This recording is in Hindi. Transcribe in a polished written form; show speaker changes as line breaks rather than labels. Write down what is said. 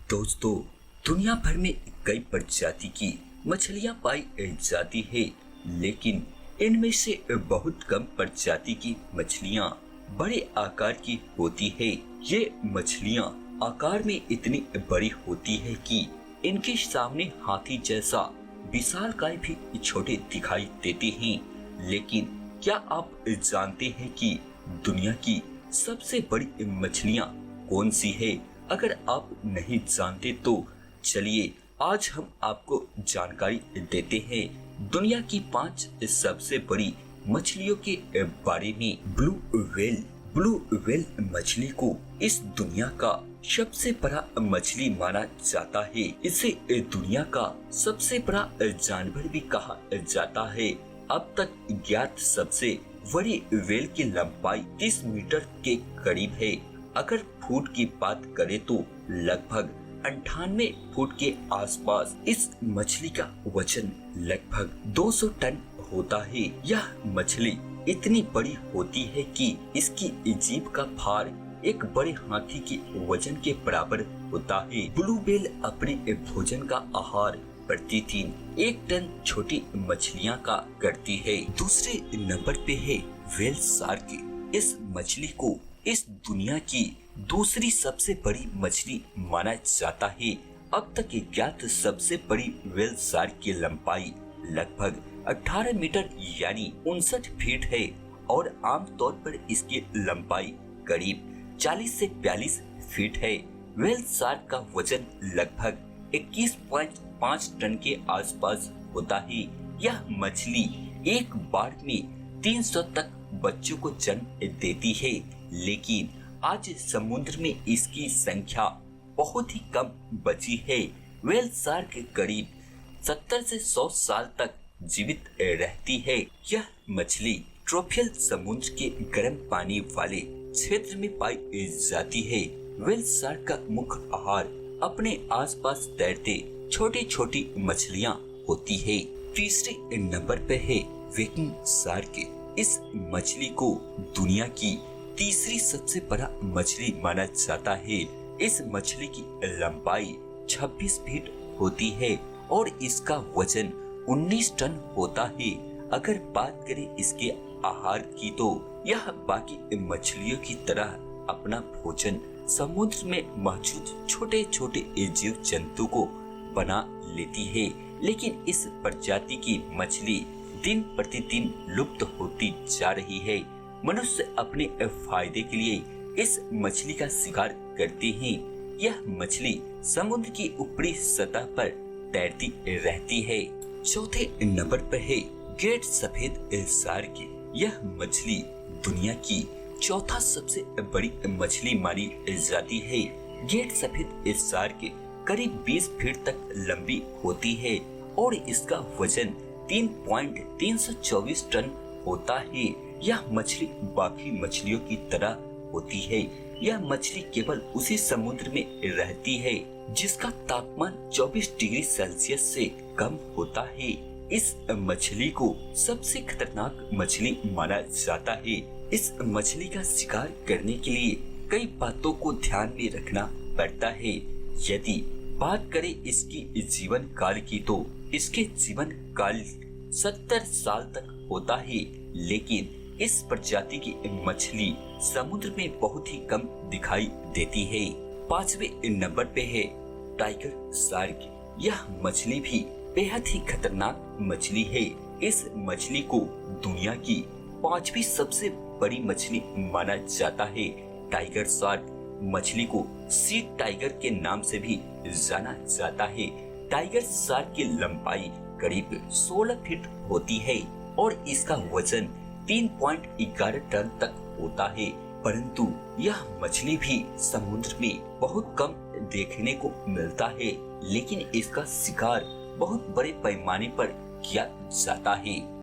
दोस्तों, दुनिया भर में कई प्रजाति की मछलियां पाई जाती है, लेकिन इनमें से बहुत कम प्रजाति की मछलियां बड़े आकार की होती है। ये मछलियां आकार में इतनी बड़ी होती है कि इनके सामने हाथी जैसा विशालकाय भी छोटे दिखाई देते हैं। लेकिन क्या आप जानते हैं कि दुनिया की सबसे बड़ी मछलियां कौन सी है? अगर आप नहीं जानते तो चलिए आज हम आपको जानकारी देते हैं दुनिया की 5 सबसे बड़ी मछलियों के बारे में। ब्लू व्हेल मछली को इस दुनिया का सबसे बड़ा मछली माना जाता है। इसे दुनिया का सबसे बड़ा जानवर भी कहा जाता है। अब तक ज्ञात सबसे बड़ी व्हेल की लंबाई 30 मीटर के करीब है। अगर फुट की बात करें तो लगभग 98 फुट के आसपास। इस मछली का वजन लगभग 200 टन होता है। यह मछली इतनी बड़ी होती है कि इसकी जीभ का भार एक बड़े हाथी के वजन के बराबर होता है। ब्लू व्हेल अपने भोजन का आहार प्रतिदिन 1 टन छोटी मछलियां का करती है। दूसरे नंबर पे है व्हेल शार्क। इस मछली को इस दुनिया की दूसरी सबसे बड़ी मछली माना जाता है। अब तक ज्ञात सबसे बड़ी व्हेल शार्क की लंबाई लगभग 18 मीटर यानी 59 फीट है और आमतौर पर इसकी लंबाई करीब 40 से 42 फीट है। व्हेल शार्क का वजन लगभग 21.5 टन के आसपास होता है। यह मछली एक बार में 300 तक बच्चों को जन्म देती है, लेकिन आज समुद्र में इसकी संख्या बहुत ही कम बची है। व्हेल शार्क करीब 70 से 100 साल तक जीवित रहती है। यह मछली ट्रॉपिकल समुद्र के गर्म पानी वाले क्षेत्र में पाई जाती है। व्हेल शार्क का मुख्य आहार अपने आसपास तैरते छोटी छोटी मछलियां होती है। तीसरे नंबर पे है विकिंग शार्क। इस मछली को दुनिया की तीसरी सबसे बड़ा मछली माना जाता है। इस मछली की लंबाई 26 फीट होती है और इसका वजन 19 टन होता है। अगर बात करें इसके आहार की तो यह बाकी मछलियों की तरह अपना भोजन समुद्र में मौजूद छोटे छोटे जीव जंतु को बना लेती है, लेकिन इस प्रजाति की मछली दिन प्रतिदिन लुप्त होती जा रही है। मनुष्य अपने फायदे के लिए इस मछली का शिकार करते हैं। यह मछली समुद्र की ऊपरी सतह पर तैरती रहती है। चौथे नंबर पर है ग्रेट सफेद शार्क। यह मछली दुनिया की चौथा सबसे बड़ी मछली मानी जाती है। ग्रेट सफेद शार्क करीब 20 फीट तक लंबी होती है और इसका वजन 3.324 टन होता है। यह मछली बाकी मछलियों की तरह होती है। यह मछली केवल उसी समुद्र में रहती है जिसका तापमान 24 डिग्री सेल्सियस से कम होता है। इस मछली को सबसे खतरनाक मछली माना जाता है। इस मछली का शिकार करने के लिए कई बातों को ध्यान में रखना पड़ता है। यदि बात करें इसकी जीवन काल की तो इसके जीवन काल 70 साल तक होता है, लेकिन इस प्रजाति की मछली समुद्र में बहुत ही कम दिखाई देती है। 5वें नंबर पे है टाइगर शार्क। यह मछली भी बेहद ही खतरनाक मछली है। इस मछली को दुनिया की 5वीं सबसे बड़ी मछली माना जाता है। टाइगर शार्क मछली को सी टाइगर के नाम से भी जाना जाता है। टाइगर शार्क की लंबाई करीब 16 फीट होती है और इसका वजन 3.11 टन तक होता है, परंतु यह मछली भी समुद्र में बहुत कम देखने को मिलता है, लेकिन इसका शिकार बहुत बड़े पैमाने पर किया जाता है।